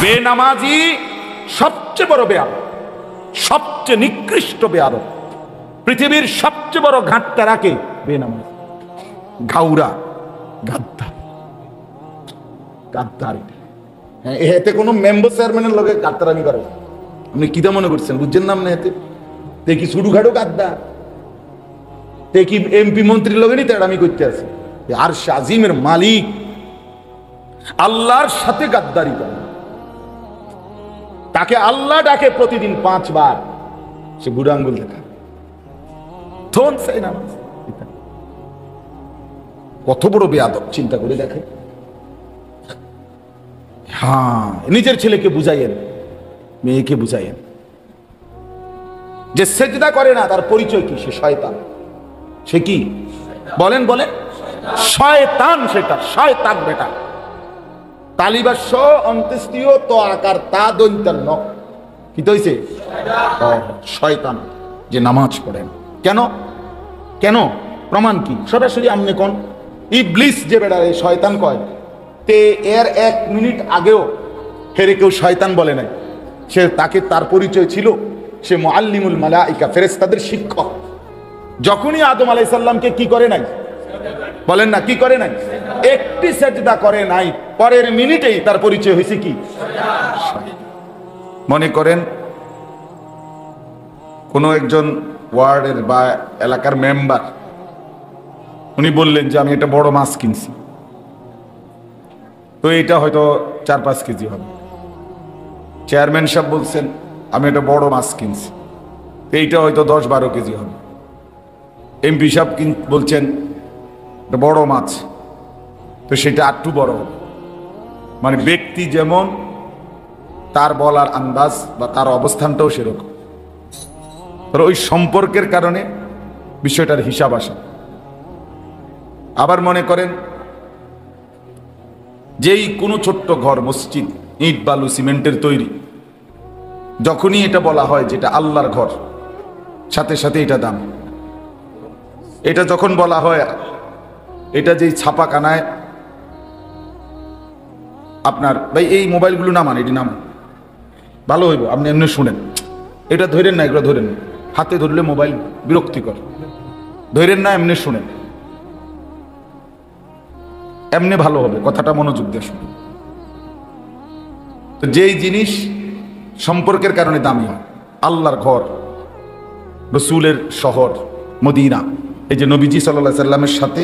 বেনামাজি সবচেয়ে বড় বেয়াদব, সবচেয়ে নিকৃষ্ট বেয়াদব। পৃথিবীর সবচেয়ে বড় ঘাটটা রাখে বেনামাজি, ঘাউরা, গাদ্দার। গাদ্দার হ্যাঁ, এতে কোনো মেম্বার চেয়ারম্যানের লগে গাদ্দারামি করে। আপনি কিটা মনে করছেন? বুঝছেন নাম না? এতে তে কি ছুটুখাটো গাদ্দার? তে কি এমপি মন্ত্রীর লগে নি তেড়ামি করতে আছে? আর আজিমের মালিক আল্লাহর সাথে গাদ্দারি করে। তাকে আল্লাহ ডাকে প্রতিদিন 5 বার, সে বুড়ো আঙ্গুল দেখা। কত বড় বেয়াদব চিন্তা করে দেখে। হ্যাঁ, নিজের ছেলেকে বুঝাইয়েন, মেয়েকে বুঝাইয়েন যে সেজদা করে না তার পরিচয় কি? সে শয়তান। সে কি বলেন? বলেন শয়তান। সেটা শয়তান বেটা। তালিবাস্য অন্ত্যেষ্টিয় তো আকার তা দৈন্তান্ন কি তৈছে? শয়তান যে নামাজ পড়েন। কেন? কেন? প্রমাণ কি? সরাসরি আমনে কোন ইবলিস যে বেটা শয়তান কয়, তে এর 1 মিনিট আগেও হেরে কেউ শয়তান বলে নাই। সে তাকে তার পরিচয় ছিল সে মুআল্লিমুল মালাইকা, ফেরেশতাদের শিক্ষক। যখনই আদম আলাইহিস সালামকে কি করে নাই? বলেন না, কি করে নাই? একটি সেজদা করে নাই, পরের মিনিটেই তার পরিচয় হয়েছে কি? মনে করেন কোন একজন ওয়ার্ডের বা এলাকার মেম্বার, উনি বললেন যে আমি একটা বড় মাছ কিনছি, তো এটা হয়তো 4-5 কেজি হবে। চেয়ারম্যান সাহেব বলছেন আমি একটা বড় মাছ কিনছি, তো এইটা হয়তো 10-12 কেজি হবে। এমপি সাহেব বলছেন একটা বড় মাছ, তো সেটা একটু বড় হবে। মানে ব্যক্তি যেমন, তার বলার আন্দাজ বা তার অবস্থানটাও সেরকম। ওই সম্পর্কের কারণে বিষয়টার হিসাব আসে। আবার মনে করেন যেই কোনো ছোট্ট ঘর, মসজিদ, ইট বালু সিমেন্টের তৈরি, যখনই এটা বলা হয় যেটা আল্লাহর ঘর, সাথে সাথে এটা দাম। এটা যখন বলা হয়, এটা যেই ছাপাখানায় আপনার ভাই এই মোবাইলগুলো নামান, এটি নামান, ভালো হইব, আপনি এমনি শুনেন, এটা ধরেন না, এগুলো ধরেন না, হাতে ধরলে মোবাইল বিরক্তিকর, ধরেন না, এমনি শুনেন, এমনি ভালো হবে, কথাটা মনোযোগ দিয়ে শুনেন। তো যেই জিনিস সম্পর্কের কারণে দামি হয়, আল্লাহর ঘর, রসুলের শহর মদিনা, এই যে নবীজি সাল্লাল্লাহু আলাইহি সাল্লামের সাথে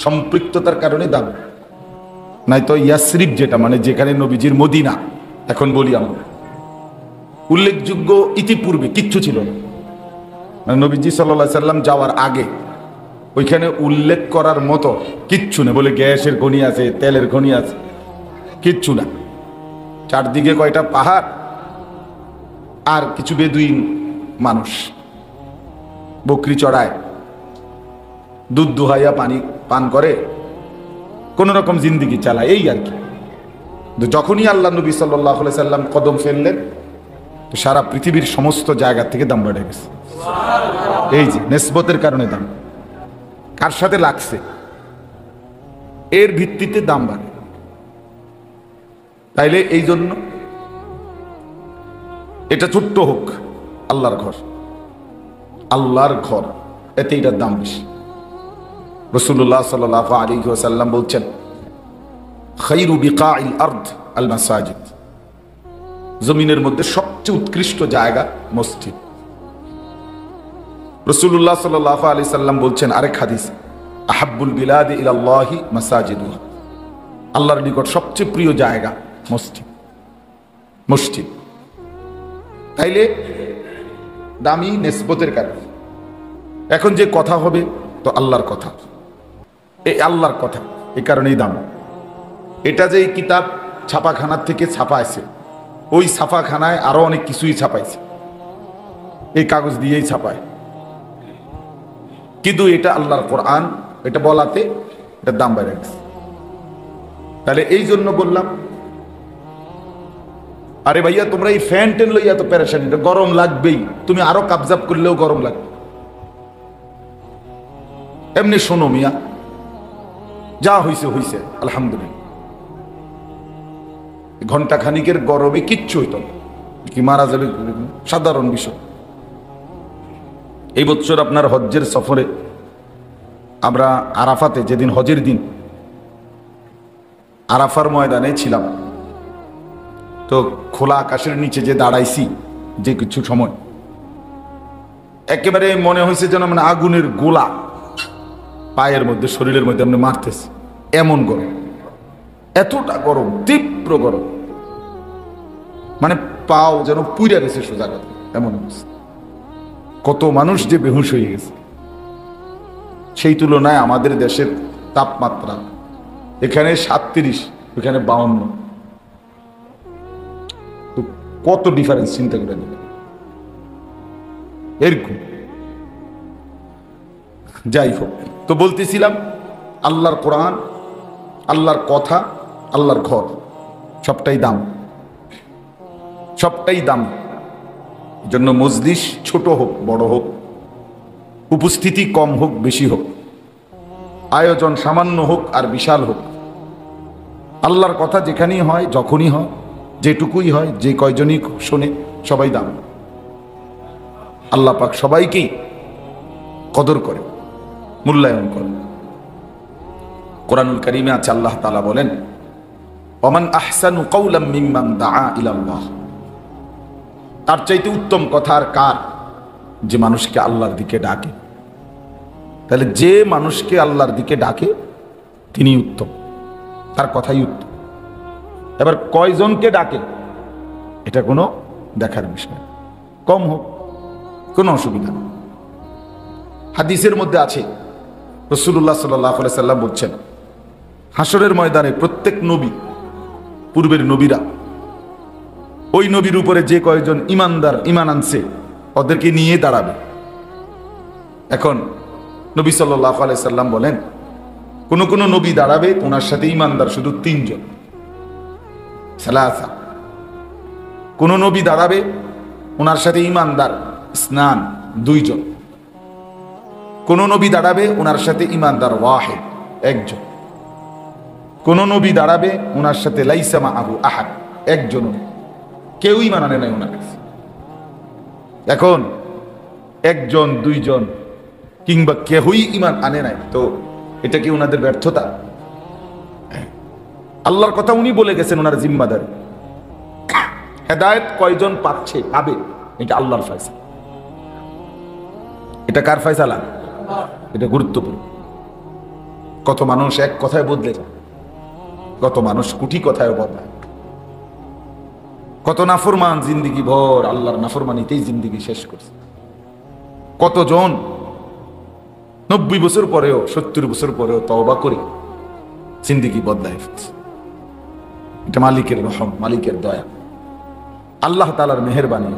সম্পৃক্ততার কারণে দাম। নাই তো ইয়াসরিব, যেটা মানে যেখানে নবীজির মদিনা, এখন বলি আমরা, উল্লেখযোগ্য ইতিপূর্বে কিচ্ছু ছিল না। মানে নবীজি সাল্লাল্লাহু আলাইহি সাল্লাম যাওয়ার আগে ওইখানে উল্লেখ করার মতো কিচ্ছু নেই। বলে গ্যাসের খনি আছে, তেলের খনি আছে, কিচ্ছু না। চারদিকে কয়টা পাহাড় আর কিছু বেদুইন মানুষ বকরি চড়ায়, দুধ দুহাইয়া পানি পান করে, কোন রকম জিন্দিগি চালায়, এই আর কি। যখনই আল্লাহ নবী সাল্লাল্লাহু আলাইহি সাল্লাম কদম ফেললেন, তো সারা পৃথিবীর সমস্ত জায়গা থেকে দাম বেড়ে গেছে। এই যে নিসবতের কারণে দাম, কার সাথে লাগছে এর ভিত্তিতে দাম বাড়ে। তাইলে এই জন্য এটা ছোট্ট হোক, আল্লাহর ঘর, আল্লাহর ঘর, এতে এটার দাম বেশি। রাসূলুল্লাহ সাল্লাল্লাহু আলাইহি ওয়াসাল্লাম বলছেন, খায়রু বিকাইল আরদ আল মাসাজিদ, জমিনের মধ্যে সবচেয়ে উৎকৃষ্ট জায়গা মসজিদ। রাসূলুল্লাহ সাল্লাল্লাহু আলাইহি সাল্লাম বলছেন আরেক হাদিস, আহাব্বুল বিলাদি ইলাল্লাহি মাসাজিদুহা, আল্লাহর নিকট সবচেয়ে প্রিয় জায়গা মসজিদ। মসজিদ তাইলে দামি নিসবতের কারণে। এখন যে কথা হবে তো আল্লাহর কথা, এই আল্লাহর কথা, এই কারণেই দাম। এটা যে কিতাব ছাপাখানার থেকে ছাপাইছে, ওই ছাপাখানায় আরো অনেক কিছুই ছাপাইছে, এই কাগজ দিয়েই ছাপায়, কিন্তু এটা আল্লাহর কোরআন, এটা বলাতে এটার দাম বেড়ে গেছে। তাহলে এই জন্য বললাম, আরে ভাইয়া তোমরা এই ফ্যান টেন লইয়া তো পেরেশানি, এটা গরম লাগবেই, তুমি আরো কাবজাব করলেও গরম লাগবে। এমনি শোনো মিয়া, যা হইছে হইছে, আলহামদুলিল্লাহ। ঘন্টা খানিকের গরমে কিচ্ছু হইতো না, কি মারা যাবে, সাধারণ বিষয়। এই বছর আপনার হজ্জের সফরে আমরা আরাফাতে, যেদিন হজের দিন, আরাফার ময়দানে ছিলাম। তো খোলা আকাশের নিচে যে দাঁড়াইছি যে কিছু সময়, একেবারে মনে হয়েছে যেন মানে আগুনের গোলা পায়ের মধ্যে, শরীরের মধ্যে আপনি মারতেছে, এমন গরম, এতটা গরম, তীব্র গরম, মানে পাও যেন পুইরা গেছে সোজা কথা, এমন অবস্থা। কত মানুষ যে বেহুশ হয়ে গেছে। সেই তুলনায় আমাদের দেশের তাপমাত্রা এখানে 37, ওখানে 52, তো কত ডিফারেন্স চিন্তা করে নেবে। এরকম যাই হোক, তো বলতেছিলাম আল্লাহর কোরআন, আল্লাহর কথা, আল্লাহর ঘর সবটাই দাম, সবটাই দাম। জন্য মজলিস ছোট হোক বড় হোক, উপস্থিতি কম হোক বেশি হোক, আয়োজন সামান্য হোক আর বিশাল হোক, আল্লাহর কথা যেখানেই হয়, যখনই হয়, যেটুকুই হয়, যে কয়জনই শোনে, সবাই দাম। আল্লাহ পাক সবাইকেই কদর করে, মূল্যায়ন করে। কোরআনুল কারীমে আছে আল্লাহ তাআলা বলেন, ওমান আহসানু কাওলাম মিম্মান দাআ ইলাল্লাহ, তার চাইতে উত্তম কথা আর কার, যে মানুষকে আল্লাহর দিকে ডাকে। তাহলে যে মানুষকে আল্লাহর দিকে ডাকে তিনি উত্তম, তার কথাই উত্তম। এবার কয়জনকে ডাকে এটা কোনো দেখার বিষয়, কম হোক কোনো অসুবিধা নেই। হাদিসের মধ্যে আছে রাসূলুল্লাহ সাল্লাল্লাহু আলাইহি সাল্লাম বলছেন, হাসরের ময়দানে প্রত্যেক নবী, পূর্বের নবীরা, ওই নবীর উপরে যে কয়জন ইমানদার, ইমান আনছে, ওদেরকে নিয়ে দাঁড়াবে। এখন নবী সাল্লাল্লাহু আলাইহি সাল্লাম বলেন, কোন কোন নবী দাঁড়াবে, ওনার সাথে ইমানদার শুধু 3 জন, সালাসা। কোন নবী দাঁড়াবে, ওনার সাথে ইমানদার স্নান 2 জন। কোন নবী দাঁড়াবে, ওনার সাথে ইমানদার ওয়াহিদ 1 জন। কোন নবী দাঁড়াবে, ওনার সাথে লাইসা মাআহু আহাদ, 1 জন, কেউই ইমান আনে নাই ওনার কাছে। এখন 1 জন 2 জন কিংবা কেউই ইমান আনে নাই, তো এটা কি ওনাদের ব্যর্থতা? আল্লাহর কথা উনি বলে গেছেন, ওনার জিম্মাদারি। হেদায়েত কয়জন পাচ্ছে, পাবে, এটা আল্লাহর ফয়সালা। এটা কার ফয়সালা? এটা গুরুত্বপূর্ণ। কত মানুষ এক কথায় বদলে যায়, কত মানুষ কোটি কথায় বদলায়, কত নাফরমান জিন্দিগি ভর আল্লাহর নাফরমানিতেই জিন্দিগি শেষ করছে। কতজন 90 বছর পরেও, 70 বছর পরেও তওবা করে জিন্দিগি বদলায় ফেলছে। এটা মালিকের রহম, মালিকের দয়া, আল্লাহ তাআলার মেহেরবানি।